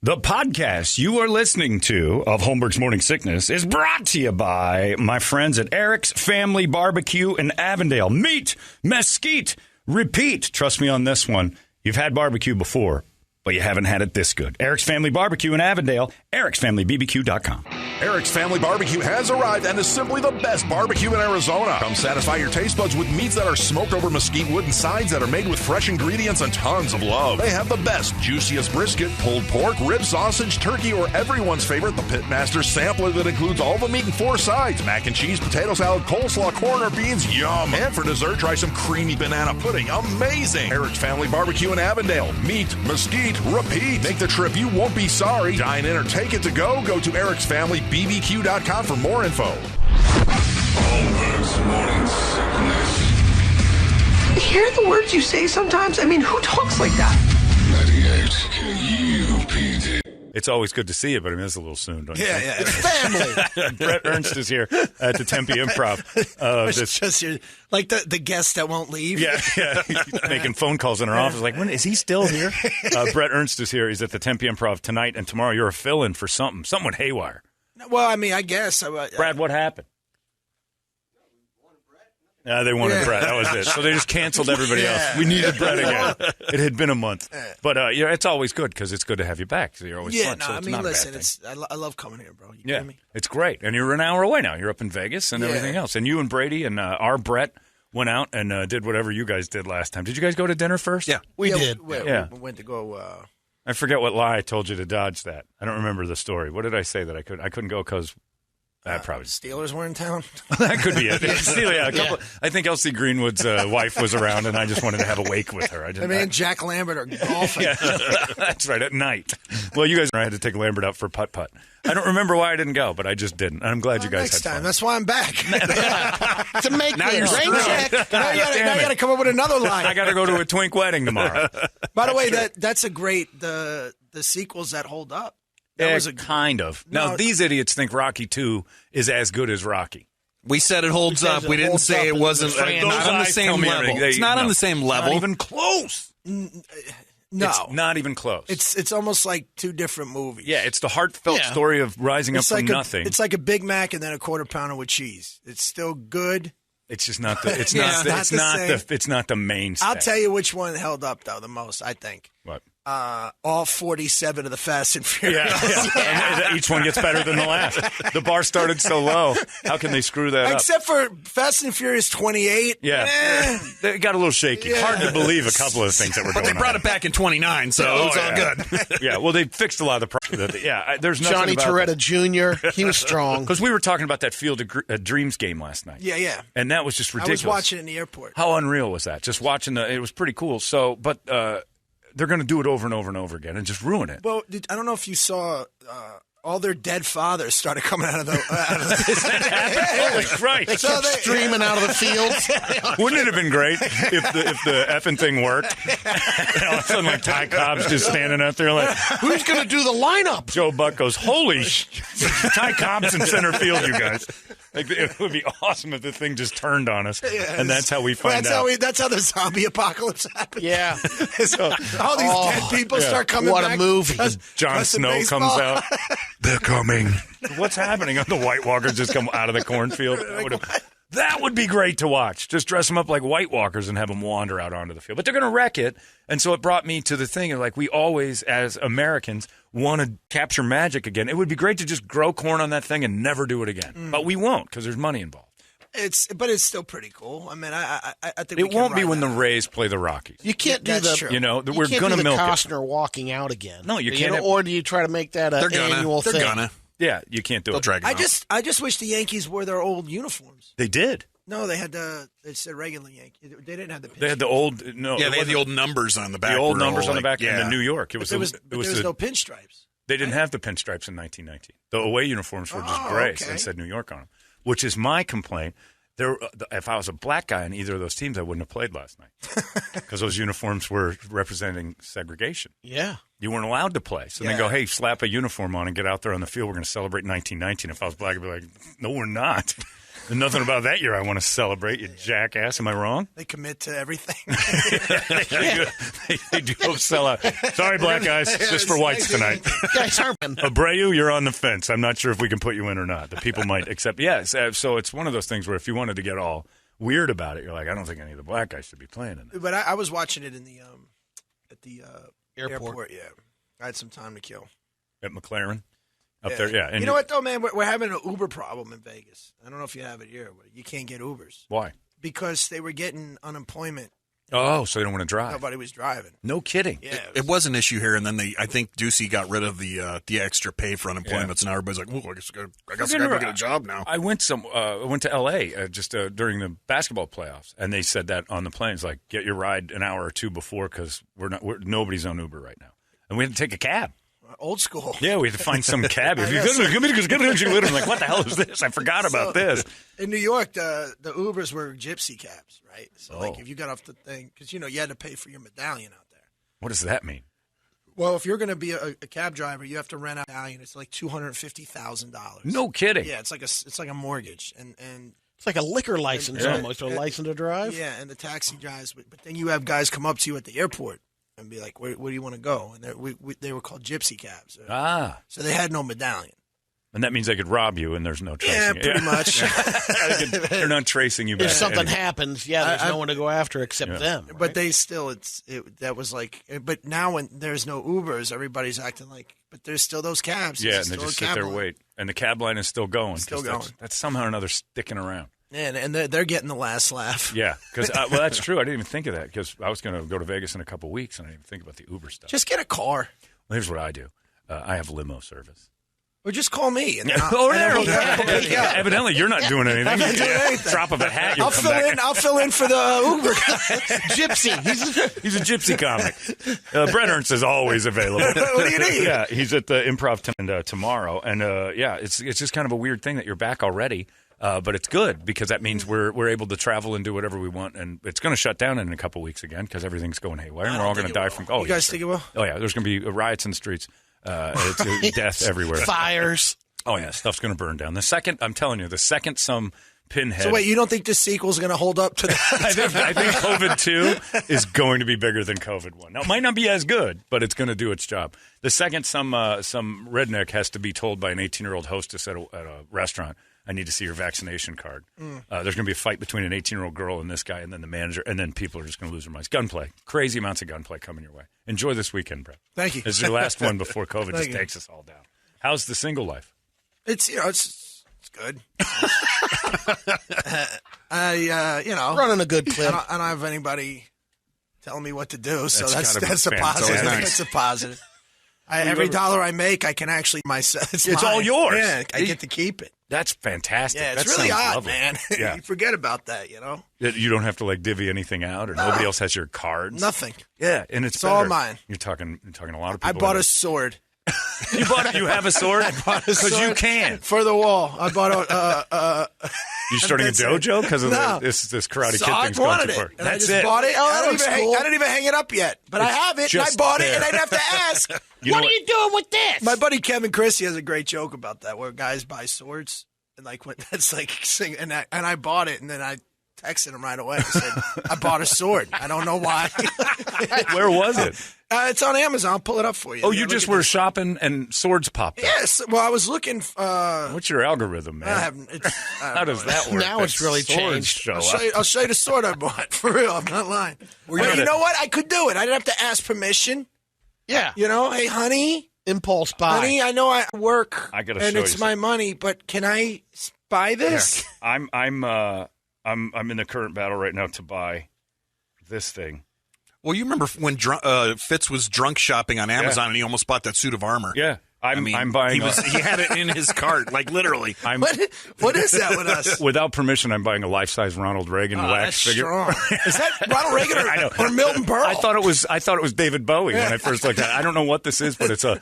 The podcast you are listening to of Holmberg's Morning Sickness is brought to you by my friends at Eric's Family Barbecue in Avondale. Meet, mesquite, repeat. Trust me on this one. You've had barbecue before, but you haven't had it this good. Eric's Family Barbecue in Avondale, ericsfamilybbq.com. Eric's Family Barbecue has arrived and is simply the best barbecue in Arizona. Come satisfy your taste buds with meats that are smoked over mesquite wood and sides that are made with fresh ingredients and tons of love. They have the best, juiciest brisket, pulled pork, rib sausage, turkey, or everyone's favorite, the Pitmaster sampler that includes all the meat and 4 sides, mac and cheese, potato salad, coleslaw, corn, or beans, yum. And for dessert, try some creamy banana pudding, amazing. Eric's Family Barbecue in Avondale. Meat, mesquite, repeat. Make the trip, you won't be sorry. Dine in or take it to go. Go to ericsfamilybbq.com for more info. Holmberg's Morning Sickness. Hear the words you say sometimes? I mean, who talks like that? 98 KUPD. It's always good to see you, but I mean, it's a little soon, don't you think? Yeah, it's family. Bret Ernst is here at the Tempe Improv. It's just like the guest that won't leave. Yeah. He's making phone calls in our office. Like, when is he still here? Bret Ernst is here. He's at the Tempe Improv tonight and tomorrow. You're a fill-in for something. Something went haywire. Well, I mean, I guess. Brad, what happened? They wanted Brett. That was it. So they just canceled everybody else. We needed Brett again. It had been a month. But it's always good because it's good to have you back. So you're always fun. No, so I mean, listen, I love coming here, bro. You kidding me? It's great. And you're an hour away now. You're up in Vegas and everything else. And you and Brady and our Brett went out and did whatever you guys did last time. Did you guys go to dinner first? Yeah, we did. We went to go. I forget what lie I told you to dodge that. I don't remember the story. What did I say that I couldn't go because... probably Steelers were in town. That could be it. I think Elsie Greenwood's wife was around, and I just wanted to have a wake with her. Jack Lambert are golfing. That's right, at night. Well, you guys, I had to take Lambert out for putt-putt. I don't remember why I didn't go, but I just didn't. I'm glad you guys next had time. fun. That's why I'm back. To make Now the you're rain screwed. check. Now you got to come up with another line. I got to go to a twink wedding tomorrow. By the way, that's a great the sequels that hold up. That was kind of. Now, these idiots think Rocky 2 is as good as Rocky. We said it holds up. We didn't say it wasn't not on the same level. It's not on the same level. Not even close. No. It's not even close. It's almost like two different movies. Yeah, it's the heartfelt story of rising up from nothing. It's like a Big Mac and then a quarter pounder with cheese. It's still good. It's just not the. It's not the mainstay. I'll tell you which one held up though the most. I think. What? All 47 of the Fast and Furious. Yeah. Each one gets better than the last. The bar started so low. How can they screw that up? Except for Fast and Furious 28. Yeah. They got a little shaky. Yeah. Hard to believe a couple of things that were going on. But they brought it back in 29, so it was all good. Yeah, well, they fixed a lot of the problems. There's nothing Johnny about Toretta Jr., he was strong. Because we were talking about that Field of Dreams game last night. Yeah. And that was just ridiculous. I was watching it in the airport. How unreal was that? Just watching it was pretty cool. So, but they're going to do it over and over and over again and just ruin it. Well, I don't know if you saw all their dead fathers started coming out of the. Holy Christ! They kept streaming out of the fields. Wouldn't it have been great if the effing thing worked? And all of a sudden, like Ty Cobb's just standing out there, like, who's going to do the lineup? Joe Buck goes, "Holy Ty Cobb's in center field, you guys!" Like, it would be awesome if the thing just turned on us, and that's how we find out. That's how the zombie apocalypse happens. Yeah. So all these dead people start coming back. What a movie. Jon Snow comes out. They're coming. What's happening? The White Walkers just come out of the cornfield. That would be great to watch. Just dress them up like White Walkers and have them wander out onto the field. But they're going to wreck it. And so it brought me to the thing of, like, we always, as Americans, want to capture magic again. It would be great to just grow corn on that thing and never do it again. But we won't because there's money involved. But it's still pretty cool. I mean, I think it won't be when the Rays play the Rockies. You can't do That's the. true. You know, You we're can't going do to the milk Costner walking out again. No, you can't. Or do you try to make that an annual thing? They're gonna. it. Yeah, you can't do They'll it. drag them out. I just wish the Yankees wore their old uniforms. They did. No, they had it's a regular Yankee. They didn't have the. They had the old. No, Yeah, it they had the wasn't- old numbers on the back. the old were all numbers on the back. like- And yeah. the New York. It was. There was no pinstripes. They didn't have the pinstripes in 1919. The away uniforms were just gray and said New York on them, which is my complaint. If I was a black guy in either of those teams, I wouldn't have played last night because those uniforms were representing segregation. Yeah. You weren't allowed to play. So they go, hey, slap a uniform on and get out there on the field. We're going to celebrate 1919. If I was black, I'd be like, no, we're not. Nothing about that year I want to celebrate, you jackass. Am I wrong? They commit to everything. they do sell out. Sorry, black guys. Just for whites tonight. Abreu, you're on the fence. I'm not sure if we can put you in or not. The people might accept. Yes. So it's one of those things where if you wanted to get all weird about it, you're like, I don't think any of the black guys should be playing in it. But I was watching it in the at the airport. Yeah, I had some time to kill. At McLaren? Up there, yeah. And you know what, though, man? We're having an Uber problem in Vegas. I don't know if you have it here, but you can't get Ubers. Why? Because they were getting unemployment. Oh, so they don't want to drive. Nobody was driving. No kidding. Yeah, it was an issue here, and then I think Ducey got rid of the extra pay for unemployment, so now everybody's like, "Oh, I guess I got to get a job now." I went to L.A. Just during the basketball playoffs, and they said that on the planes, like, get your ride an hour or two before because nobody's on Uber right now, and we had to take a cab. Old school. Yeah, we had to find some cab. I'm like, what the hell is this? I forgot about this. In New York, the Ubers were gypsy cabs, right? So, like, if you got off the thing, because, you had to pay for your medallion out there. What does that mean? Well, if you're going to be a cab driver, you have to rent out a medallion. It's like $250,000. No kidding. Yeah, it's like a mortgage. And it's like a liquor license almost, or a license to drive. Yeah, and the taxi guys. But then you have guys come up to you at the airport and be like, where do you want to go? And they were called gypsy cabs. So they had no medallion. And that means they could rob you, and there's no tracing. Yeah, pretty much. They're not tracing you back. If something happens, there's no one to go after except them. Right? But they still, that was like, but now when there's no Ubers, everybody's acting like, but there's still those cabs. Yeah, and they just sit there and wait. And the cab line is still going. Still going. That's somehow or another sticking around. And they're getting the last laugh. Yeah, because well, that's true. I didn't even think of that because I was going to go to Vegas in a couple of weeks, and I didn't even think about the Uber stuff. Just get a car. Well, here's what I do. I have limo service. Or just call me. Evidently, you're not doing anything. I'm not doing anything. Drop of a hat. I'll fill in for the Uber gypsy. He's a gypsy comic. Bret Ernst is always available. What do you need? Yeah, he's at the Improv tomorrow, and it's just kind of a weird thing that you're back already. But it's good because that means we're able to travel and do whatever we want, and it's going to shut down in a couple weeks again because everything's going haywire, and we're all going to die from. Oh, you guys think it will? Oh yeah, there's going to be riots in the streets. It's death everywhere. Fires. Oh yeah, stuff's going to burn down. I'm telling you, the second some pinhead. So wait, you don't think the sequel's going to hold up to that? I think COVID 2 is going to be bigger than COVID 1. Now it might not be as good, but it's going to do its job. The second some redneck has to be told by an 18-year-old hostess at a restaurant, I need to see your vaccination card. There's going to be a fight between an 18-year-old girl and this guy, and then the manager, and then people are just going to lose their minds. Gunplay. Crazy amounts of gunplay coming your way. Enjoy this weekend, Bret. Thank you. This is your last one before COVID just takes us all down. How's the single life? It's good. Running a good clip. I don't have anybody telling me what to do, so that's a fantastic. positive. Nice. That's a positive. Every dollar I make, I can actually myself. It's all yours. Yeah, I get to keep it. That's fantastic. Yeah, it's that really odd, lovely. man. Yeah. You forget about that, You don't have to divvy anything out, or nobody else has your cards. Nothing. Yeah, and it's all mine. You're talking a lot of people. I bought a sword. You bought it? You have a sword? I bought a sword. Because you can. For the wall. I bought a... You starting a dojo because of this Karate Kid thing's going too far? That's it. Bought it. I didn't even hang it up yet, but I have it. And I bought it, and I'd have to ask, what are you doing with this? My buddy Kevin Christie has a great joke about that, where guys buy swords and and I bought it, and then I texted him right away and said, I bought a sword. I don't know why. Where was it? It's on Amazon. I'll pull it up for you. Oh, you just were shopping and swords popped up. Yes. Well, I was looking. What's your algorithm, man? How does that work? Now it's really changed. I'll show you the sword I bought. For real. I'm not lying. But you know what? I could do it. I didn't have to ask permission. Yeah. Hey, honey. Impulse buy. Honey, I know I work. I gotta and show it's you my money, but can I buy this? Yeah. I'm in the current battle right now to buy this thing. Well, you remember when Fitz was drunk shopping on Amazon and he almost bought that suit of armor. Yeah. I'm buying. He had it in his cart, literally. What is that with us? Without permission, I'm buying a life-size Ronald Reagan wax figure. Strong. Is that Ronald Reagan or Milton Berle? I thought it was David Bowie when I first looked at it. I don't know what this is, but it's a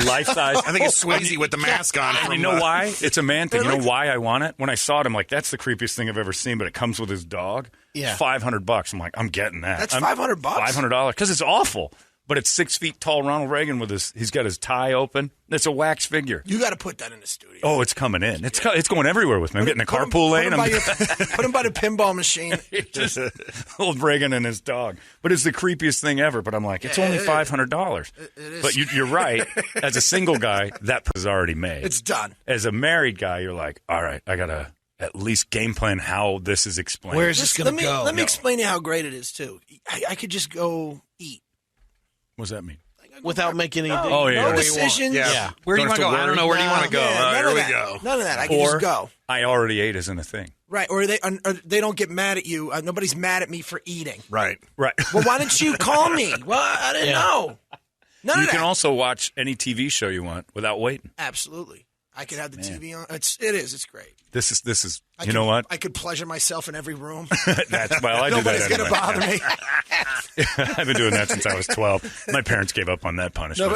life-size. I think it's Swayze with the mask on. You know why? It's a man thing. You know why I want it? When I saw it, I'm like, that's the creepiest thing I've ever seen. But it comes with his dog. Yeah, $500. I'm like, I'm getting that. That's $500. $500 because it's awful. But it's 6 feet tall Ronald Reagan with he's got his tie open. It's a wax figure. You got to put that in the studio. Oh, it's coming in. It's going everywhere with me. I'm getting a carpool lane. Put him by the pinball machine. Just old Reagan and his dog. But it's the creepiest thing ever. But I'm like, it's only $500. It is. But you're right. As a single guy, that is already made. It's done. As a married guy, you're like, all right, I got to at least game plan how this is explained. Where's this going to go? Let me explain to you how great it is, too. I could just go eat. What does that mean? Without making any no decisions. Yeah. Where do you want to go? I don't know. Where do you want to go? Here we go. None of that. I can just go. I already ate isn't a thing. Right. Or they don't get mad at you. Nobody's mad at me for eating. Right. Right. Well, why didn't you call me? Well, I didn't know. None of that. You can also watch any TV show you want without waiting. Absolutely. I could have the TV on. It's great. This is. You know what? I could pleasure myself in every room. I do that Nobody's anyway. gonna bother me. I've been doing that since I was 12. My parents gave up on that punishment.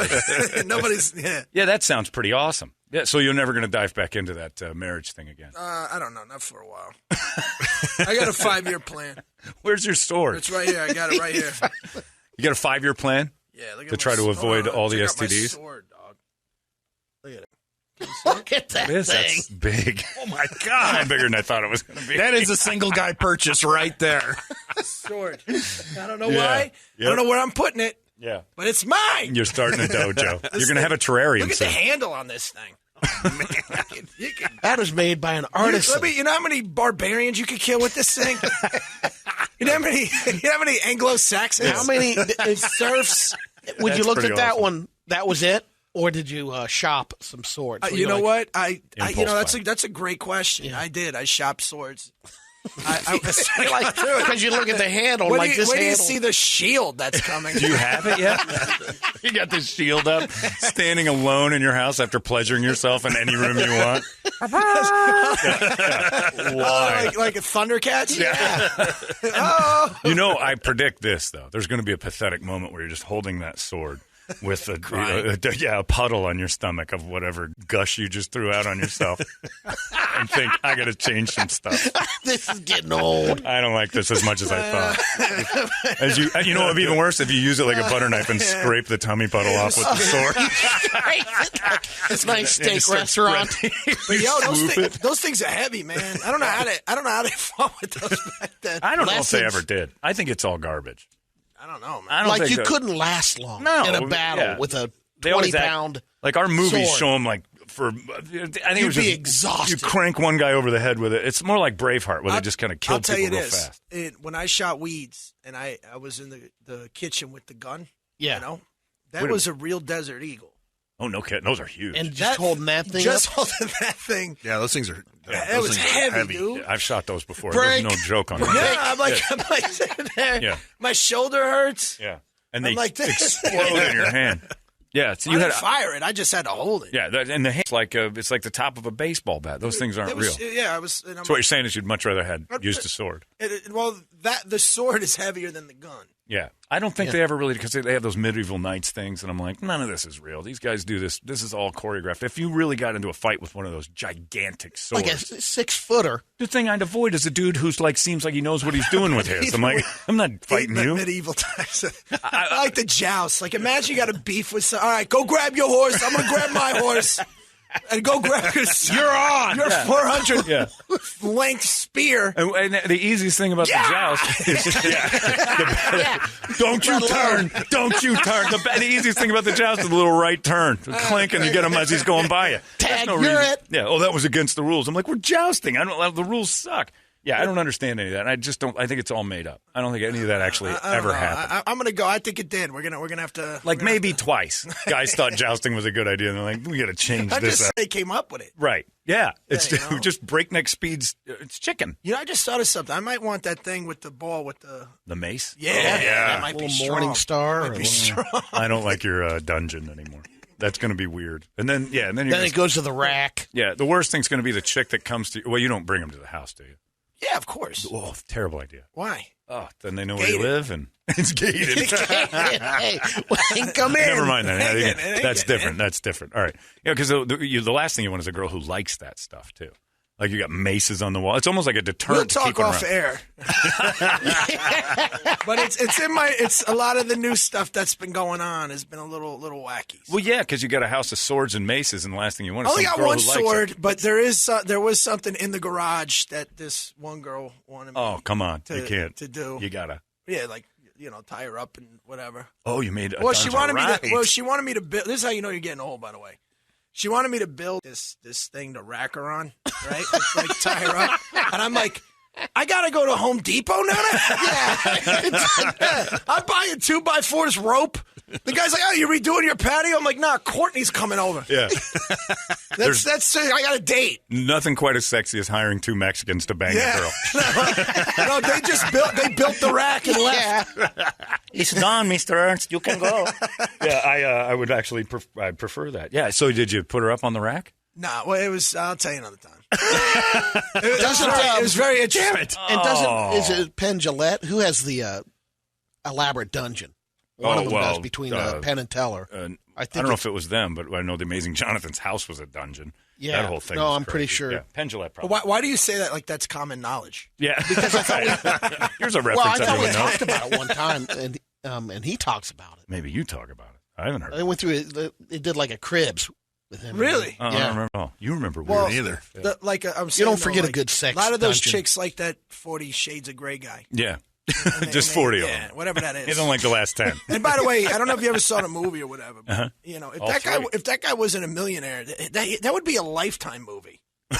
Nobody's. Yeah. Yeah, that sounds pretty awesome. Yeah, so you're never going to dive back into that marriage thing again. I don't know. Not for a while. I got a 5-year plan. Where's your sword? It's right here. I got it right here. You got a 5-year plan? Yeah. Look at to try to avoid all the STDs. My sword, dog. Look at it. Look at that thing. That's big. Oh, my God. Bigger than I thought it was going to be. That is a single guy purchase right there. Sword. I don't know why. Yep. I don't know where I'm putting it. Yeah. But it's mine. You're starting a dojo. You're going to have a terrarium Look at soon. the handle on this thing. Oh, man. That was made by an artist. You know how many barbarians you could kill with this thing? You know how many Anglo-Saxons? How many serfs? Would you look at that awesome. one? That was it? Or did you shop some swords? You know what? Impulse That's a great question. Yeah. I did. I shopped swords. Because you look at the handle Where like this. Where do you see the shield that's coming? Do you have it yet? You got this shield up, standing alone in your house after pleasuring yourself in any room you want. Why? Like a Thundercats? Yeah. Oh. You know, I predict this though. There's going to be a pathetic moment where you're just holding that sword with a puddle on your stomach of whatever gush you just threw out on yourself, and think, I got to change some stuff. This is getting old. I don't like this as much as I thought. You know what would be even worse if you use it like a butter knife and scrape the tummy puddle off with the sword. It's a nice steak restaurant. But those things are heavy, man. I don't know how they fought with those back then. I don't know if they ever did. I think it's all garbage. I don't know, man. Like you couldn't last long in a battle with a 20-pound. Like our movies sword. show them like for. I think it was be just, exhausted. You crank one guy over the head with it. It's more like Braveheart, where they just kind of killed people real fast. When I shot weeds and I was in the kitchen with the gun, that was a real Desert Eagle. Oh, no kidding. Those are huge. And just holding that thing holding that thing. Yeah, those things are... it was heavy, dude. Yeah, I've shot those before. There's no joke on that. Yeah, I'm like sitting there. Yeah. My shoulder hurts. Yeah. And they like explode in your hand. Yeah. So you had to fire it. I just had to hold it. Yeah. And the hand's like it's like the top of a baseball bat. Those things aren't real. Yeah, I was... So what you're saying is you'd much rather had used a sword. The sword is heavier than the gun. Yeah. I don't think they ever really, because they have those medieval knights things, and I'm like, none of this is real. These guys do this. This is all choreographed. If you really got into a fight with one of those gigantic swords. Like a 6-footer. The thing I'd avoid is a dude who's like, seems like he knows what he's doing with his. I'm like, I'm not fighting you. Medieval times. I like the joust. Like, imagine you got a beef with all right, go grab your horse. I'm going to grab my horse. And go grab your... You're on. Your 400 length spear. And the easiest thing about the joust is don't you turn. Don't you turn. The easiest thing about the joust is the little right turn. Clink, and you get him as he's going by you. Tag, no you're reason. it. Yeah. Oh, that was against the rules. I'm like, we're jousting. The rules suck. Yeah, I don't understand any of that. And I just don't. I think it's all made up. I don't think any of that actually ever happened. I'm gonna go. I think it did. We're gonna have to. Like maybe twice, guys thought jousting was a good idea, and they're like, we got to change this up. They came up with it. Right. Yeah. It's just breakneck speeds. It's chicken. I just thought of something. I might want that thing with the ball with the mace. Yeah. That might be Morning Star. Might be strong. I don't like your dungeon anymore. That's going to be weird. And then it goes to the rack. Yeah. The worst thing's going to be the chick that comes to you. Well, you don't bring them to the house, do you? Yeah, of course. Oh, terrible idea. Why? Oh, then they know where you live, and it's gated. Hey, come in. Never mind that. That's different. That's different. All right. Yeah, because the last thing you want is a girl who likes that stuff, too. Like you got maces on the wall. It's almost like a deterrent. We'll to talk keep off air. But it's a lot of the new stuff that's been going on has been a little wacky. Well, yeah, because you got a house of swords and maces, and the last thing you want is I only some got girl one who likes sword, it. but there was something in the garage that this one girl wanted me. Oh, come on, you can't to do. You gotta. Yeah, like tie her up and whatever. Oh, you made. She wanted me to build. This is how you know you're getting old, by the way. She wanted me to build this thing to rack her on, right? like tie her up. And I'm like, I got to go to Home Depot now? Yeah. I'm buying 2x4's rope. The guy's like, oh, you're redoing your patio? I'm like, nah, Courtney's coming over. Yeah. That's I got a date. Nothing quite as sexy as hiring 2 Mexicans to bang a girl. No, they built the rack and left. It's done, Mr. Ernst. You can go. Yeah, I would actually I'd prefer that. Yeah, so did you put her up on the rack? Nah, well, it was, I'll tell you another time. It was very interesting. And is it Penn Jillette? Who has the elaborate dungeon? One of them does between Penn and Teller. I don't know if it was them, but I know the Amazing Jonathan's house was a dungeon. Yeah. That whole thing. No, was I'm crazy. pretty sure. Yeah, Penn Jillette probably. Why do you say that like that's common knowledge? Yeah. Because I thought Here's a reference well, I thought everyone we knows. talked about it one time, and he talks about it. Maybe you talk about it. I haven't heard They went through it. They did like a Cribs with him. Really? I don't remember. Oh, you remember Well, weird either. I'm saying, You don't forget like, a good sex A lot of those dungeon. chicks like that 40 Shades of Grey guy. Yeah. Just 40 of them. Yeah, whatever that is. You don't like the last 10. And by the way, I don't know if you ever saw the movie or whatever. But, All if that guy wasn't a millionaire, that would be a Lifetime movie. You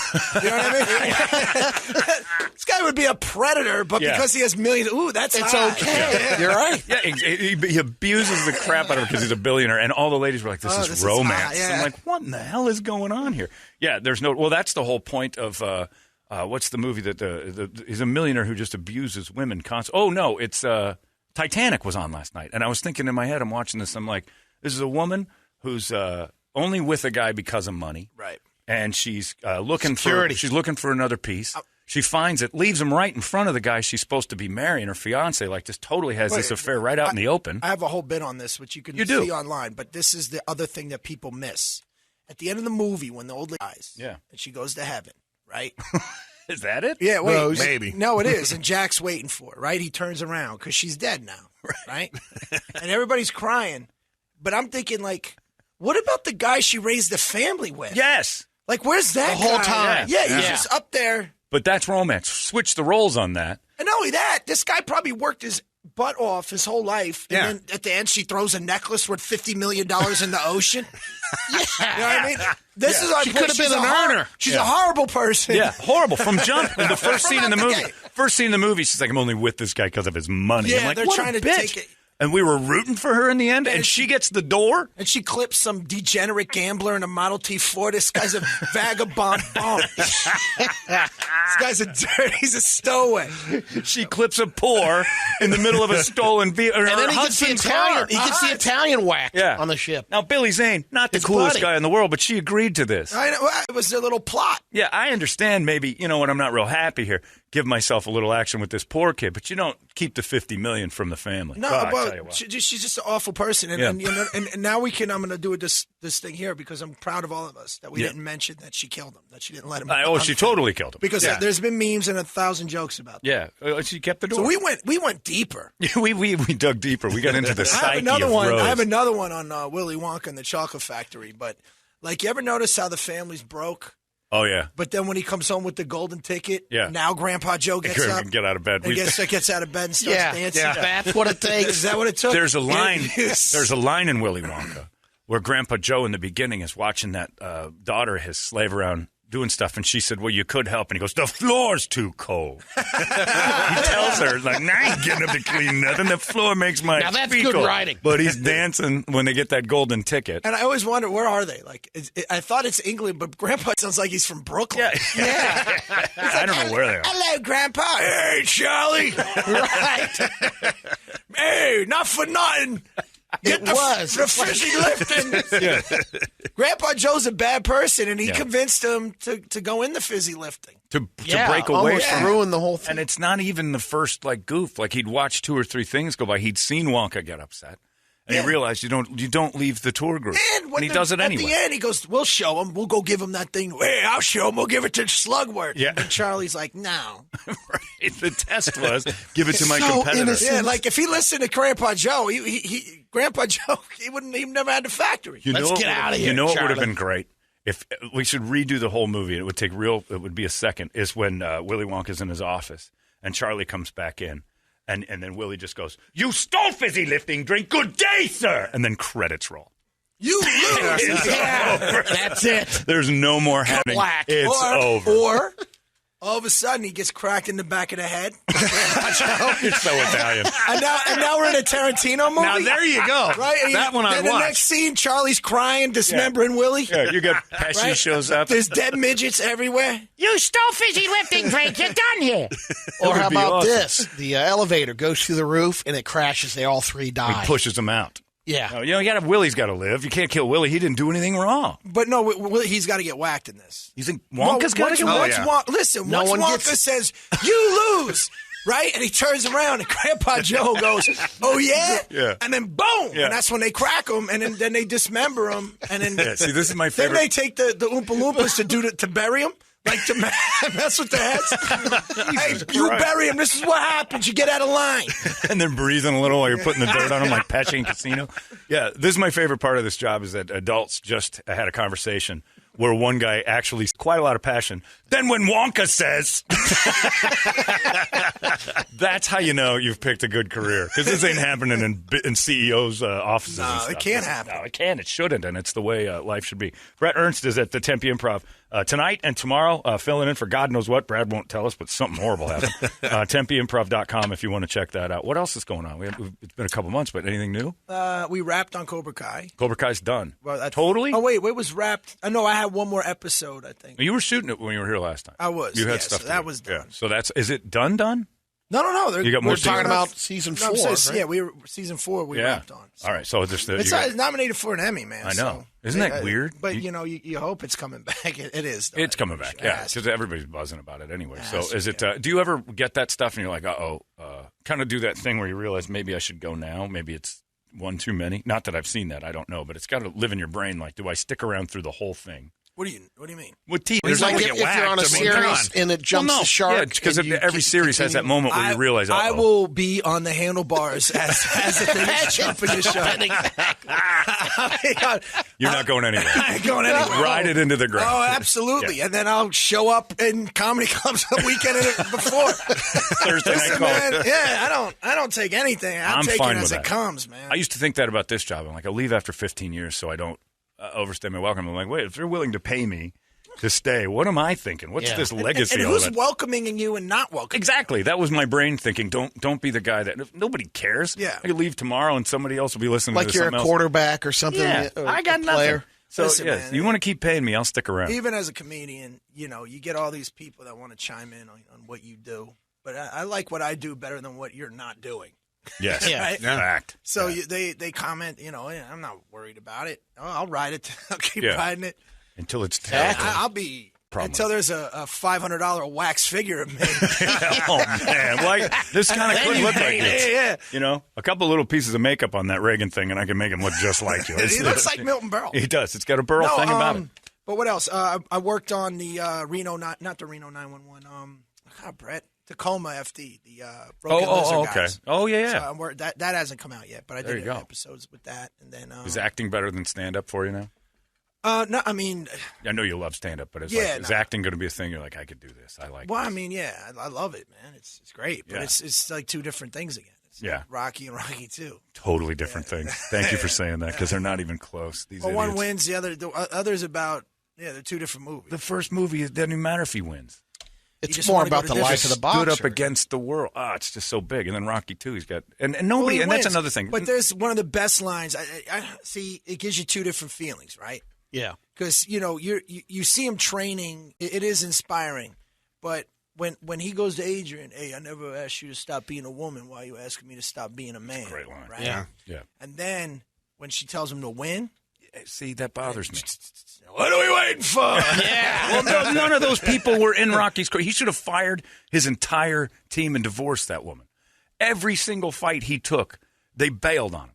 know what I mean? This guy would be a predator, but because he has millions, it's hot. okay. Yeah. You're right. Yeah, he abuses the crap out of her because he's a billionaire, and all the ladies were like, "This is romance." Is hot, yeah. I'm like, "What in the hell is going on here?" Yeah, there's no. Well, that's the whole point of what's the movie that he's a millionaire who just abuses women constantly. Oh no, it's Titanic was on last night, and I was thinking in my head, I'm watching this, I'm like, this is a woman who's only with a guy because of money, Right. and she's looking Security. she's looking for another piece. She finds it, leaves him right in front of the guy she's supposed to be marrying, her fiance. Like, just totally has this affair right out in the open. I have a whole bit on this, which you can see online, but this is the other thing that people miss. At the end of the movie, when the old lady dies, and she goes to heaven, right? Is that it? Yeah, wait. No, maybe. No, it is. And Jack's waiting for it, right? He turns around because she's dead now, right? And everybody's crying. But I'm thinking, like, what about the guy she raised the family with? Yes. Like, where's that The whole guy? time. Yeah, he's just up there. But that's romance. Switch the roles on that. And not only that, this guy probably worked his butt off his whole life. And then at the end, she throws a necklace worth $50 million in the ocean. You know what I mean? This is She could have been an earner. She's a horrible person. Yeah, horrible. From jump. The first scene in the movie. First scene in the movie, she's like, I'm only with this guy because of his money. Yeah, I'm like, they're what trying a to bitch. take it. And we were rooting for her in the end, and she gets the door. And she clips some degenerate gambler in a Model T Ford. This guy's a vagabond bum. This guy's he's a stowaway. She clips a poor in the middle of a stolen vehicle. And then he gets the Italian. He gets the Italian whack on the ship. Now, Billy Zane, not the It's coolest bloody. guy in the world, but she agreed to this. I know, it was a little plot. Yeah, I understand maybe, when I'm not real happy here, give myself a little action with this poor kid, but you don't keep the $50 million from the family. No, God, I tell you but what. she's just an awful person. And, and now I'm going to do this thing here because I'm proud of all of us that we didn't mention that she killed him, that she didn't let him. She totally killed him. Because there's been memes and 1,000 jokes about that. Yeah, she kept the door. So we went deeper. we dug deeper. We got into the psyche I have another of one. Rose. I have another one on Willy Wonka and the Chocolate Factory. But like, you ever notice how the family's broke? Oh yeah. But then when he comes home with the golden ticket, Yeah. now Grandpa Joe gets up, Get out of bed. and gets out of bed and starts dancing. Yeah, that's what it takes. Is that what it took? There's a line. Yes. There's a line in Willy Wonka where Grandpa Joe in the beginning is watching that daughter of his slave around doing stuff, and she said, "Well, you could help." And he goes, "The floor's too cold." He tells her, "Like, nah, I ain't getting up to clean nothing. The floor makes my Now that's feet good cold." writing. But he's dancing when they get that golden ticket. And I always wonder, where are they? Like, I thought it's England, but Grandpa sounds like he's from Brooklyn. Yeah. I don't know where they are. Hello, Grandpa. Hey, Charlie. Right. Hey, not for nothing. Get the fizzy lifting. Grandpa Joe's a bad person, and he convinced him to go in the fizzy lifting. To break away almost from ruin the whole thing. And it's not even the first goof. Like, he'd watched 2 or 3 things go by. He'd seen Wonka get upset. And you realize you don't leave the tour group. And he does it anyway. At the end, he goes, "We'll show him. We'll go give him that thing. Hey, I'll show him. We'll give it to Slugworth." Yeah. And Charlie's like, "No." Right. The test was give it to my competitor. Innocent. Yeah, like if he listened to Grandpa Joe, Grandpa Joe, he never had the factory. Let's get out of here. You know what would have Charlie. been great? If we should redo the whole movie, it would be a second, is when Willy Wonka's in his office and Charlie comes back in. And then Willie just goes, "You stole fizzy lifting drink. Good day, sir." And then credits roll. You lose. Yeah, that's it. There's no more having. Black. It's over. Or all of a sudden he gets cracked in the back of the head. You're so Italian. And now we're in a Tarantino movie. Now there you go. Right? And That one I then the watched. next scene, Charlie's crying, dismembering Willie. Yeah, you got Pesci Right? shows up. There's dead midgets everywhere. You stole fizzy lifting drink. You're done here. Or how would be about awesome. this? The elevator goes through the roof and it crashes. They all three die. He pushes them out. Yeah. Willie's got to live. You can't kill Willie. He didn't do anything wrong. But no, he's got to get whacked in this. You think Wonka's got to get once whacked? Listen, No once one Wonka gets- says, "You lose," right? And he turns around and Grandpa Joe goes, "Oh, yeah?" Yeah. And then boom. Yeah. And that's when they crack him and then they dismember him. And then Yeah, see, this is my then favorite. they take the Oompa Loompas to bury him. Like to mess with the heads. Hey, you bury him. This is what happens. You get out of line. And then breathing a little while you're putting the dirt on them like Pesci in Casino. Yeah, this is my favorite part of this job is that adults just had a conversation where one guy actually quite a lot of passion. Then when Wonka says, that's how you know you've picked a good career because this ain't happening in CEOs' offices. and No, stuff. it can't happen. No, it can. It shouldn't, and it's the way life should be. Bret Ernst is at the Tempe Improv tonight and tomorrow, filling in for God knows what. Brad won't tell us, but something horrible happened. TempeImprov.com if you want to check that out. What else is going on? It's been a couple months, but anything new? We wrapped on Cobra Kai. Cobra Kai's done. Well, Totally? Oh, wait, it was wrapped. No, I had one more episode, I think. You were shooting it when you were here last time. I was. You had yeah, stuff so to that do. was done. Yeah. So is it done? No. You got more We're talking seasons? about season No, I'm 4. saying, right? yeah, we were season 4. We wrapped on. So. All right. So there's It's nominated for an Emmy, man. I know. So, Isn't that weird? But you hope it's coming back. It is. Though. It's coming back. It Yeah, has because to. everybody's buzzing about it anyway. So Has is to, it? Do you ever get that stuff and you're like, kind of do that thing where you realize maybe I should go now? Maybe it's one too many. Not that I've seen that. I don't know, but it's got to live in your brain. Like, do I stick around through the whole thing? What do you mean? With TV, It's like if you're on a series and it jumps the shark. because and you every series has that continue- moment where you realize, I will be on the handlebars as the thing is jumping the shark. you're not going anywhere. I ain't going anywhere. Ride it into the ground. Oh, absolutely. Yeah. And then I'll show up in comedy clubs the weekend before. Thursday night Listen, call. man, yeah, I don't take anything. I'm take fine it with as that. it comes, man. I used to think that about this job. I'm like, I'll leave after 15 years so I don't overstay my welcome. I'm like, wait, if they're willing to pay me to stay, what am I thinking? What's Yeah. this legacy? and all who's that? welcoming you and not welcoming? Exactly. That was my brain thinking. Don't be the guy that nobody cares. Yeah. I could leave tomorrow and somebody else will be listening Like to you're a something else. quarterback or something. Yeah, or I got a nothing. player. So Listen, yeah, man, you want to keep paying me, I'll stick around. Even as a comedian, you get all these people that want to chime in on what you do. But I like what I do better than what you're not doing. Yes. Yeah. Right? Fact. So they comment, "Yeah, I'm not worried about it. Oh, I'll ride it. I'll keep Yeah. riding it. Until it's terrible. I'll be Problem. until there's a $500 wax figure of me. Oh man, like this kind of could look like this. Yeah. You know, a couple little pieces of makeup on that Reagan thing, and I can make him look just like you. He looks like Milton Berle. He does. It's got a Burl thing about it. But what else? I worked on the Reno, not the Reno 911. Brett, Tacoma FD, the Broken Lizard Okay. guys. Oh yeah. So I'm that hasn't come out yet, but I There did you go. episodes with that, and then Is acting better than stand up for you now? no, I mean, I know you love stand up, but it's Yeah, like, is no. acting going to be a thing? You're like, I could do this. I like. well, this. I mean, yeah, I love it, man. It's great, but Yeah. it's like two different things again. It's Yeah. like Rocky and Rocky 2. Totally different things. Thank you for saying that because they're not even close. These Well, idiots. one wins, the other's about they're two different movies. The first movie, it doesn't even matter if he wins. It's just more wanna go about to the life different- of the boxer. Stood up against the world. It's just so big. And then Rocky 2, he's got and nobody. Well, he and that's wins. another thing. But there's one of the best lines. I see. It gives you two different feelings, right? Yeah. Because you see him training. It is inspiring, but when he goes to Adrian, hey, I never asked you to stop being a woman. Why are you asking me to stop being a man? Great line. Right? Yeah. Yeah. And then when she tells him to win, See, that bothers me. what are we waiting for? Well, none of those people were in Rocky's career. He should have fired his entire team and divorced that woman. Every single fight he took, they bailed on him.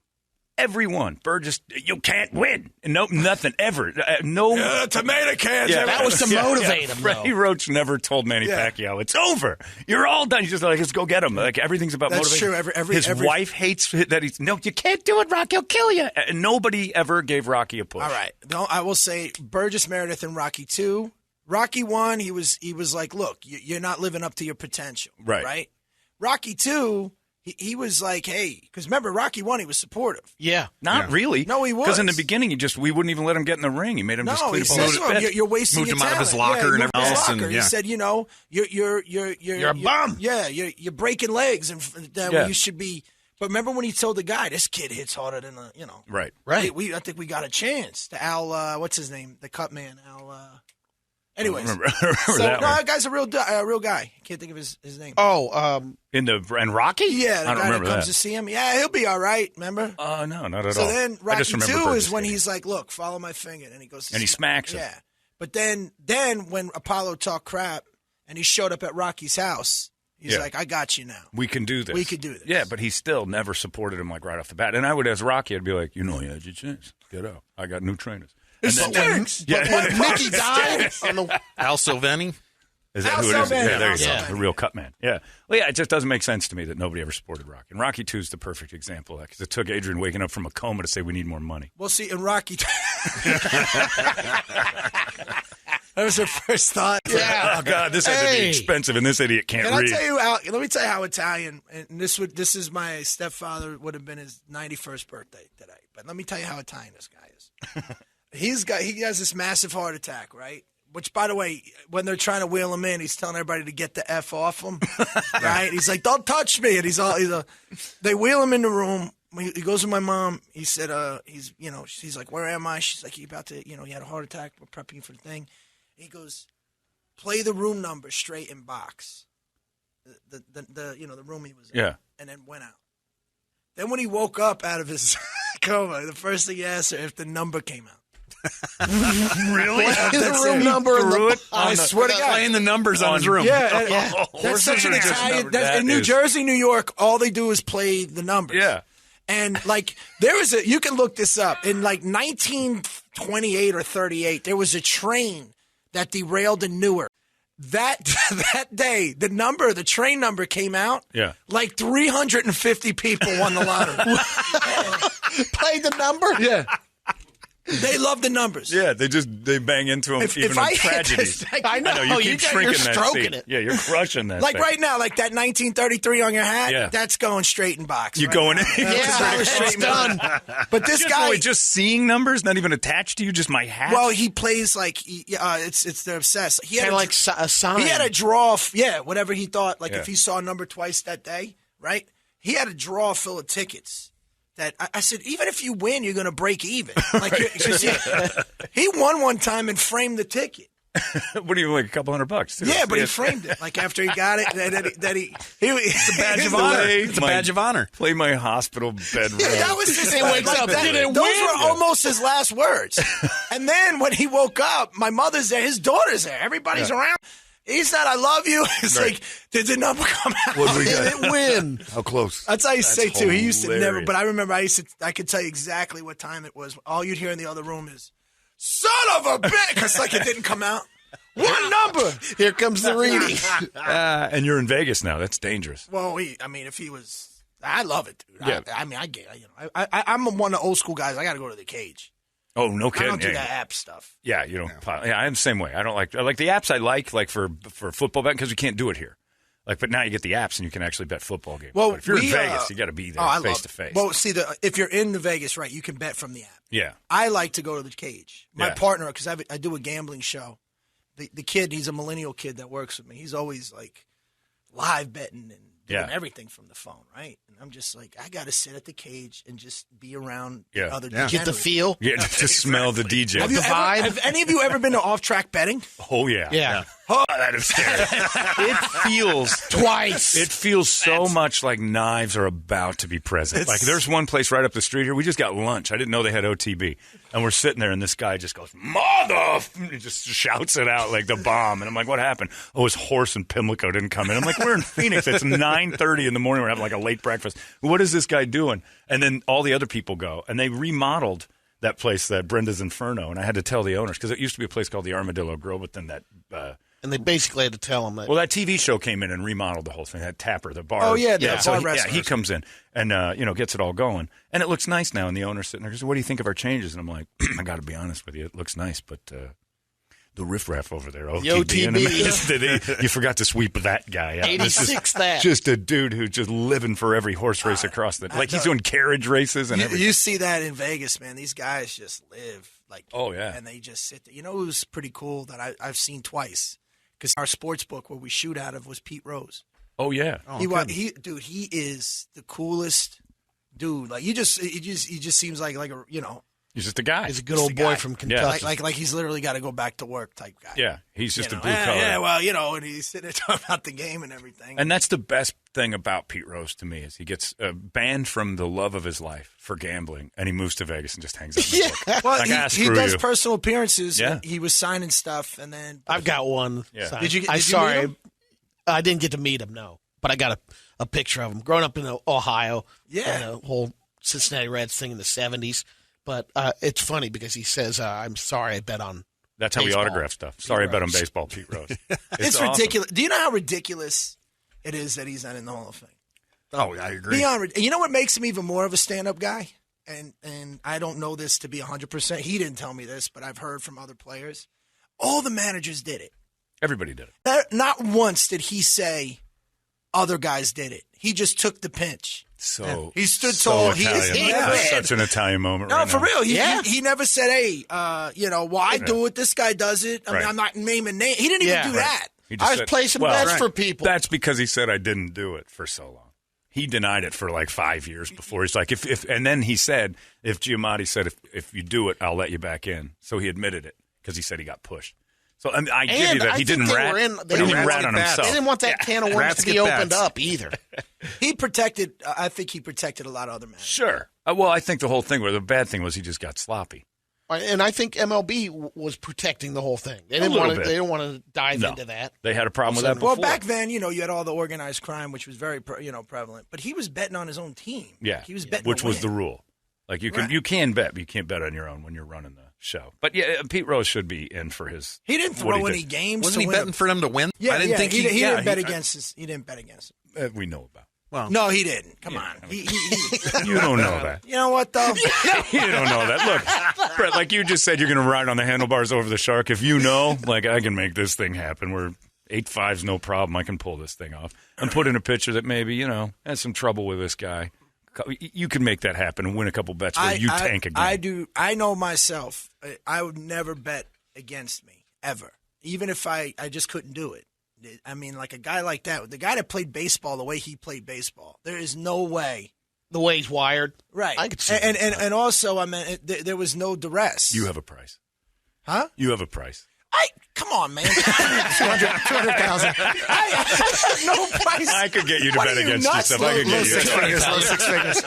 Everyone. Burgess, you can't win. No, nothing ever. No. Tomato cans. Yeah, that was to motivate him, Freddie though. Roach never told Manny Pacquiao, it's over. You're all done. He's just like, let's go get him. Like, everything's about That's motivation. true. His wife hates that he's, no, you can't do it, Rocky. He'll kill you. And nobody ever gave Rocky a push. All right. No, I will say Burgess Meredith in Rocky 2. Rocky 1, he was like, look, you're not living up to your potential. Right? Rocky 2, he was like, hey, because remember, Rocky 1, he was supportive. Yeah. Not really. No, he was. Because in the beginning, we wouldn't even let him get in the ring. He made him just clean up all his bits. You're wasting Moved your him out of his talent. locker and everything else. And, He said, you're a bum. Yeah, you're breaking legs, and that you should be. But remember when he told the guy, this kid hits harder than Right. I think we got a chance. To Al, what's his name? The cut man, Al. Anyways, remember that guy's a real guy. Can't think of his name. Oh, in Rocky? Yeah, the I don't guy remember that comes that. to see him. Yeah, he'll be all right. Remember? No, not at all. So then I Rocky just remember 2 Burgess is when getting he's like, look, follow my finger. And he goes, and he smacks him. Yeah. But then when Apollo talked crap and he showed up at Rocky's house, he's like, I got you now. We can do this. We can do this. Yeah, but he still never supported him like right off the bat. And I would, as Rocky, I'd be like, you had your chance. Get out. I got new trainers. but when Mickey died on the Al Silveni? Is that Al who it is? Silveni. Yeah, there you Al go. The real cut man. Yeah. Well, yeah, it just doesn't make sense to me that nobody ever supported Rocky. And Rocky 2 is the perfect example of that because it took Adrian waking up from a coma to say we need more money. Well, see, in Rocky, that was her first thought. Yeah. Oh, God, this had to be expensive, and this idiot can't And read. let me tell you how Italian, and this is my stepfather, would have been his 91st birthday today. But let me tell you how Italian this guy is. He has this massive heart attack, right? Which, by the way, when they're trying to wheel him in, he's telling everybody to get the F off him, right? He's like, don't touch me. And they wheel him in the room. He goes to my mom. He said, she's like, where am I? She's like, he had a heart attack. We're prepping you for the thing. He goes, play the room number straight in box. The room he was in. Yeah. And then went out. Then when he woke up out of his coma, the first thing he asked her if the number came out. Really? the room number in the I swear to God. Playing the numbers on his room. Yeah. That's such an Italian. In New Jersey, New York, all they do is play the numbers. Yeah. And like you can look this up. In like 1928 or 38, there was a train that derailed in Newark. That day, the train number came out. Yeah. Like 350 people won the lottery. played the number. Yeah. They love the numbers. Yeah, they bang into them even in tragedies. I know. You keep shrinking that stroking seat. it. Yeah, you're crushing that Like thing. right now, like that 1933 on your hat, that's going straight in box. You're going in. It's done. But this guy, just seeing numbers, not even attached to you, just my hat. well, he plays like they're obsessed. He had Kind of like a sign. he had a draw, whatever he thought. Like if he saw a number twice that day, right? He had a drawer full of tickets. That I said, even if you win, you're going to break even. Like he won one time and framed the ticket. What do you like? A couple $100 too. Yeah, but he framed it. Like after he got it, it's a badge of honor. It's a badge of honor. Play my hospital bedroom. Yeah, that was just wakes up. Those were almost his last words. And then when he woke up, my mother's there, his daughter's there, everybody's around. He said, I love you. It's like, did the number come out? What we got? Did it win? How close? That's how he say too. He used to never, hilarious. but I remember I could tell you exactly what time it was. All you'd hear in the other room is, son of a bitch, because like it didn't come out. One number. Here comes the reading. And you're in Vegas now. That's dangerous. Well, if he was, I love it, dude. Yeah. I'm one of the old school guys. I got to go to the cage. Oh, no kidding. I don't do that app stuff. Yeah, you don't. Yeah, I'm the same way. I don't like the apps. I like for football betting because we can't do it here. Like, but now you get the apps and you can actually bet football games. Well, but if you're in Vegas, you got to be there face to face. Well, see, if you're in the Vegas, right, you can bet from the app. Yeah. I like to go to the cage. My Yeah. partner, because I do a gambling show. The kid, he's a millennial kid that works with me. He's always like live betting and doing everything from the phone, right? And I'm just like, I got to sit at the cage and just be around other degenerates. Get the feel. Yeah, just smell the DJ. Have any of you ever been to off-track betting? Oh, yeah. Yeah. Oh, that is scary. It feels twice. It feels so much like knives are about to be present. Like there's one place right up the street here. We just got lunch. I didn't know they had OTB. And we're sitting there, and this guy just goes, "Mother!" He just shouts it out like the bomb. And I'm like, "What happened?" Oh, his horse in Pimlico didn't come in. I'm like, "We're in Phoenix. It's 9:30 in the morning. We're having like a late breakfast. What is this guy doing?" And then all the other people go, and they remodeled that place, that Brenda's Inferno. And I had to tell the owners because it used to be a place called the Armadillo Grill, but then that. And they basically had to tell him that. Well, that TV show came in and remodeled the whole thing. That Tapper, the bar. Oh, yeah, the so bar he comes in and, gets it all going. And it looks nice now. And the owner's sitting there goes, "What do you think of our changes?" And I'm like, I got to be honest with you. It looks nice, but the riffraff over there, OTB. You forgot to sweep that guy out. 86 that. Just a dude who's just living for every horse race across the... Like, he's doing carriage races and everything. You see that in Vegas, man. These guys just live. Like, oh, yeah. And they just sit there. You know who's pretty cool that I've seen twice? Because our sports book where we shoot out of was Pete Rose. Oh yeah, he is the coolest dude. Like he just seems like a he's just a guy. He's a good old boy from Kentucky. Yeah. Like he's literally got to go back to work type guy. Yeah, he's just a blue collar. Yeah, well, and he's sitting there talking about the game and everything. And that's the best thing about Pete Rose to me is he gets banned from the love of his life for gambling, and he moves to Vegas and just hangs out. Yeah, well, he does personal appearances. Yeah, he was signing stuff, and then I've got one. Yeah. Did you meet him? I didn't get to meet him, no, but I got a picture of him. Growing up in Ohio, and the whole Cincinnati Reds thing in the 70s. But it's funny because he says, "I'm sorry, I bet on." That's how baseball. we autograph stuff. Sorry, I bet on baseball, Pete Rose. It's awesome. ridiculous. Do you know how ridiculous it is that he's not in the Hall of Fame? Oh, I agree. You know what makes him even more of a stand-up guy? And I don't know this to be 100%. He didn't tell me this, but I've heard from other players. All the managers did it. Everybody did it. Not once did he say other guys did it. He just took the pinch. So he stood tall. That's such an Italian moment. No, right for now. real. He never said, "Hey, I do it. This guy does it." I mean, I'm not naming names. He didn't even do that. I was placing bets for people. That's because he said I didn't do it for so long. He denied it for like 5 years before. He's like, if and then he said, if Giamatti said, if you do it, I'll let you back in. So he admitted it because he said he got pushed. So I give you that. He didn't rat. He didn't rat on himself. They didn't want that can of worms to be opened up either. I think he protected a lot of other men. Sure. Well, I think the whole thing, the bad thing was he just got sloppy. And I think MLB was protecting the whole thing. They didn't want to dive into that. They had a problem with that before. Well, back then, you had all the organized crime, which was very, prevalent. But he was betting on his own team. Yeah, he was betting, which was the rule. Like you can bet, but you can't bet on your own when you're running the show. But yeah, Pete Rose should be in for his. He didn't throw any games. Wasn't he betting for them to win? Yeah, I didn't think he didn't bet against us. He didn't bet against him. We know about. Well, no, he didn't. Come on. You don't know that. You know what, though? You don't know that. Look, Brett, like you just said, you're going to ride on the handlebars over the shark. If you know, like, I can make this thing happen. We're 8-5's no problem. I can pull this thing off. And put in a pitcher that maybe, has some trouble with this guy. You can make that happen and win a couple bets where you tank a game. I do. I know myself. I would never bet against me, ever. Even if I just couldn't do it. I mean, like a guy like that, the guy that played baseball the way he played baseball, there is no way. The way he's wired. Right. I could see and also, I mean, there was no duress. You have a price. Huh? You have a price. Come on, man. 200,000. I have no price. I could get you to bet against yourself. I could get you six figures.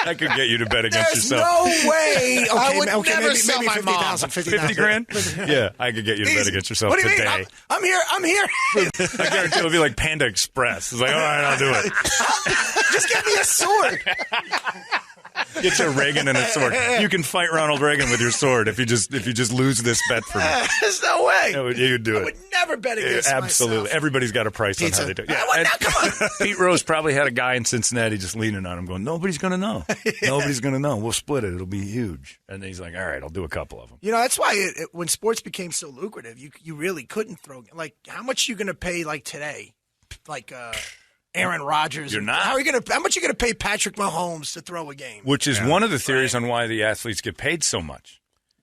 I could get you to bet against There's yourself. No way. I would never sell my mom. 50 grand? Yeah, I could get you to bet against yourself what do you today. mean? I'm here. I guarantee it'll be like Panda Express. It's like, all right, I'll do it. Just give me a sword. Get your Reagan and a sword. You can fight Ronald Reagan with your sword if you just lose this bet for me. There's no way. You do it. I would never bet against Absolutely. myself. Everybody's got a price on how they do it. Yeah, come on. Pete Rose probably had a guy in Cincinnati just leaning on him going, nobody's going to know. Nobody's going to know. We'll split it. It'll be huge. And he's like, all right, I'll do a couple of them. That's why when sports became so lucrative, you really couldn't throw. Like, how much are you going to pay, like, today? Like, Aaron Rodgers. You're not. How much are you going to pay Patrick Mahomes to throw a game? Which is one of the theories on why the athletes get paid so much,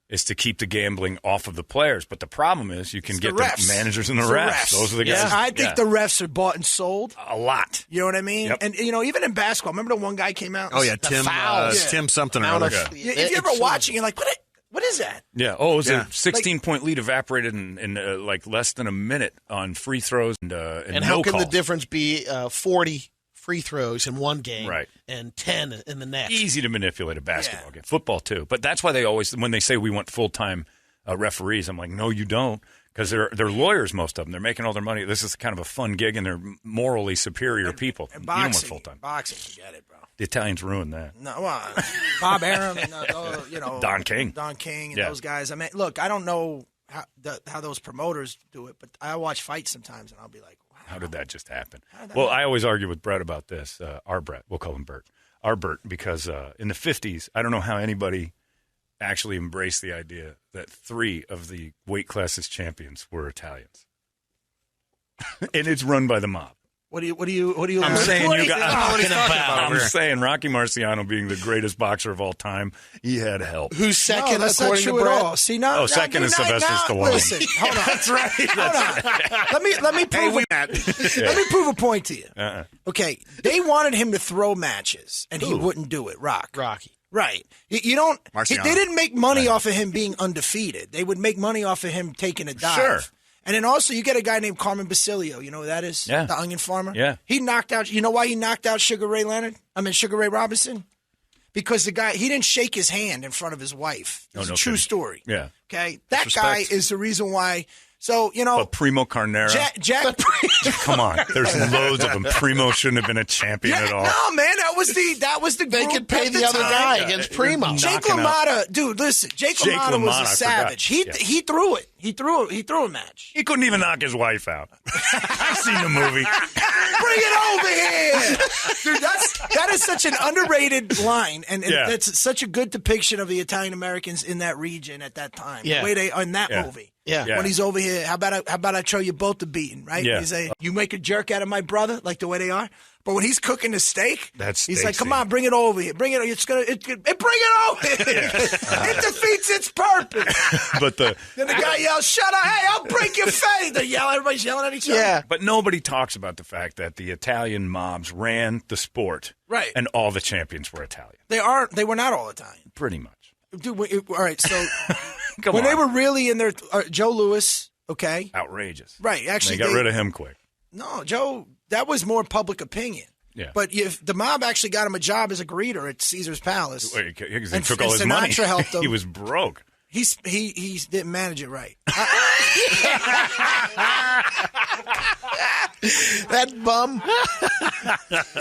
is to keep the gambling off of the players. But the problem is you can get the managers and the refs. Those are the guys. Yeah, I think the refs are bought and sold. A lot. You know what I mean? Yep. And, even in basketball, remember the one guy came out? Oh, yeah, Tim something or other. If you're ever watching, you're like, what? What is that? Yeah. Oh, it was a 16-point lead evaporated in like less than a minute on free throws and how no can calls. the difference be 40 free throws in one game and 10 in the next? Easy to manipulate a basketball game. Football, too. But that's why they always, when they say we want full-time referees, I'm like, no, you don't. Because they're lawyers, most of them. They're making all their money. This is kind of a fun gig, and they're morally superior people. And you don't want boxing, full-time. boxing, forget it, bro. The Italians ruined that. No, Bob Arum and Don King and those guys. I mean, look, I don't know how those promoters do it, but I watch fights sometimes, and I'll be like, wow. How did that just happen? Well, I always argue with Bret about this. Our Bret, we'll call him Bert. Our Bert, because in the 50s, I don't know how anybody actually embraced the idea that 3 of the weight classes champions were Italians. And it's run by the mob. What do you? I'm saying you got. I'm here? saying Rocky Marciano being the greatest boxer of all time, he had help. Who's second? No, that's not according true to at Bret? all. See, now, second is Sylvester Stallone. Listen, hold on. That's right. Hold on. Let me prove. Let me prove a point to you. Okay, they wanted him to throw matches, and he wouldn't do it. Rocky. Right. You don't. They didn't make money off of him being undefeated. They would make money off of him taking a dive. Sure. And then also, you get a guy named Carmen Basilio. You know who that is? Yeah. The onion farmer. Yeah. He knocked out. You know why he knocked out Sugar Ray Robinson? Because the guy, he didn't shake his hand in front of his wife. It's a true story. Yeah. Okay. That guy is the reason why. So, But Primo Carnera. Jack Come on. There's loads of them. Primo shouldn't have been a champion at all. No, man. That was the They group could pay at the other time. guy against Primo. Jake LaMotta, dude, listen. Jake LaMotta was a savage. He threw it. He threw a match. He couldn't even knock his wife out. I've seen the movie. Bring it over here, dude. That is such an underrated line, and it's such a good depiction of the Italian Americans in that region at that time. Yeah. The way they in that movie. Yeah. When he's over here, how about I show you both a beating, right? Yeah. He say, you make a jerk out of my brother, like the way they are. But when he's cooking the steak, he's like, "Come on, bring it over here. Bring it. Bring it over here. It defeats its purpose." But then the guy yells, "Shut up! Hey, I'll break your face!" Everybody's yelling at each other. Yeah. But nobody talks about the fact that the Italian mobs ran the sport, right? And all the champions were Italian. They were not all the time. Pretty much. Dude, all right. So when they were really in their Joe Louis, okay, outrageous, right? Actually, they got rid of him quick. No, Joe, that was more public opinion. Yeah. But if the mob actually got him a job as a greeter at Caesar's Palace. Because he took all his money. Helped him. He was broke. He didn't manage it right. That bum.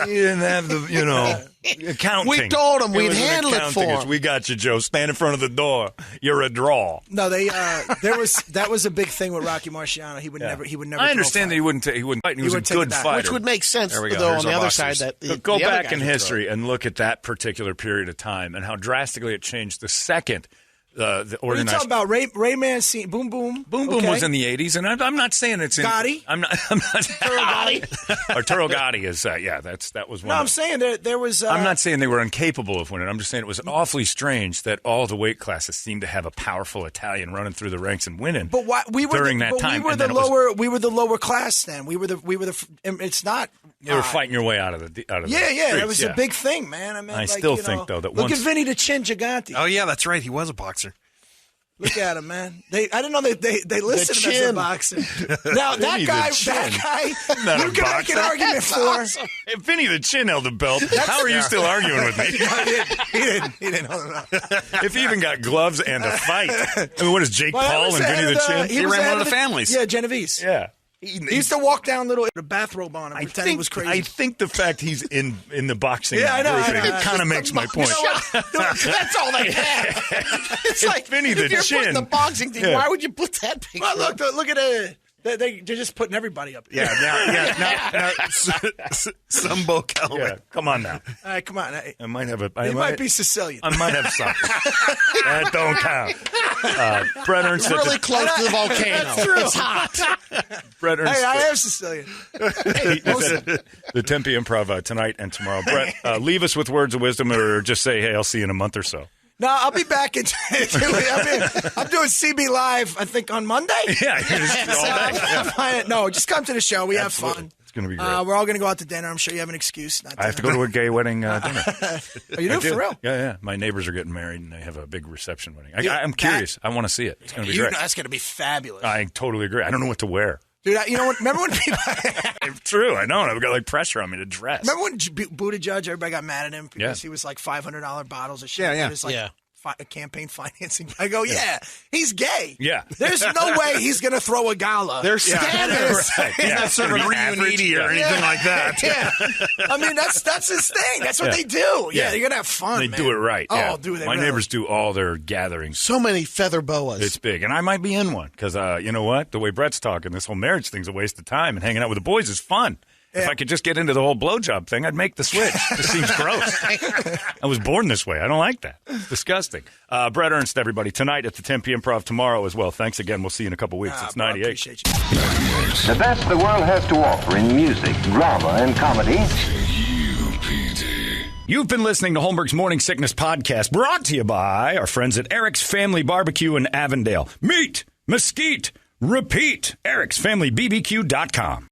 He didn't have the, accounting. We told him we'd handle it for him. We got you, Joe. Stand in front of the door. You're a draw. No, that was a big thing with Rocky Marciano. He would never. I understand that he wouldn't fight. He was a good fighter, which would make sense. There we go. Though Here's on the our other boxers. side, that go back in history and look at that particular period of time and how drastically it changed the second. The what are you talking about? Rayman scene, Boom Boom. Boom Boom was in the 80s, and I'm not saying it's in Gotti. I'm not Arturo Gotti is that was one. No, I'm saying there was. I'm not saying they were incapable of winning. I'm just saying it was awfully strange that all the weight classes seemed to have a powerful Italian running through the ranks and winning. But why we were during that time? We were we were the lower class then. We were the. It's not. You were fighting your way out of the Yeah, streets, it was a big thing, man. I mean, I still think though that look at Vinny the Chin Gigante. Oh yeah, that's right. He was a boxer. Look at him, man. I didn't know they listed him as a boxer. Now that guy, you can make an argument for. If Vinny the Chin held the belt, how are you still arguing with me? He didn't hold it up. If he even got gloves and a fight, I mean, what is Jake Paul and Vinny the Chin? He ran one of the families. Yeah, Genovese. Yeah. He used to walk down with a bathrobe on and pretend he was crazy. I think the fact he's in the boxing group it kind of makes my point. That's all they have. It's like Vinny the you're Chin. putting the boxing team. Why would you put that picture? Well, look at it. They're just putting everybody up. Yeah, now Sambo Calvin. Yeah, come on now. All right, come on. I might have a. He might be Sicilian. I might have something. That don't count. Bret Ernst. It's really close to the volcano. That's true. It's hot. Bret Ernst. Hey, I am Sicilian. The Tempe Improv tonight and tomorrow. Bret, leave us with words of wisdom, or just say, "Hey, I'll see you in a month or so." No, I'll be back in. I'm doing CB Live, I think, on Monday. Yeah, all day. No, just come to the show. We have fun. It's going to be great. We're all going to go out to dinner. I'm sure you have an excuse. Not to. I have to go to a gay wedding dinner. Oh, you do? For real? Yeah. My neighbors are getting married, and they have a big reception wedding. I'm curious. I want to see it. It's going to be great. That's going to be fabulous. I totally agree. I don't know what to wear. Dude, you know what? Remember when people... True, I know. I've got like pressure on me to dress. Remember when Buttigieg, everybody got mad at him because he was like $500 bottles of shit? Yeah. It was like campaign financing. I go, he's gay. Yeah. There's no way he's going to throw a gala. They're scandalous. Right. He's not serving reuniti or anything like that. Yeah. I mean, that's his thing. That's what they do. Yeah, you're going to have fun, They do it right. Oh, do they My really? neighbors do all their gatherings. So many feather boas. It's big. And I might be in one because, you know what? The way Brett's talking, this whole marriage thing's a waste of time, and hanging out with the boys is fun. If I could just get into the whole blowjob thing, I'd make the switch. This seems gross. I was born this way. I don't like that. It's disgusting. Bret Ernst, everybody, tonight at the Tempe Improv, tomorrow as well. Thanks again. We'll see you in a couple weeks. It's 98. Appreciate you. The best the world has to offer in music, drama, and comedy. You've been listening to Holmberg's Morning Sickness Podcast, brought to you by our friends at Eric's Family Barbecue in Avondale. Meet, mesquite, repeat. Eric'sFamilyBBQ.com.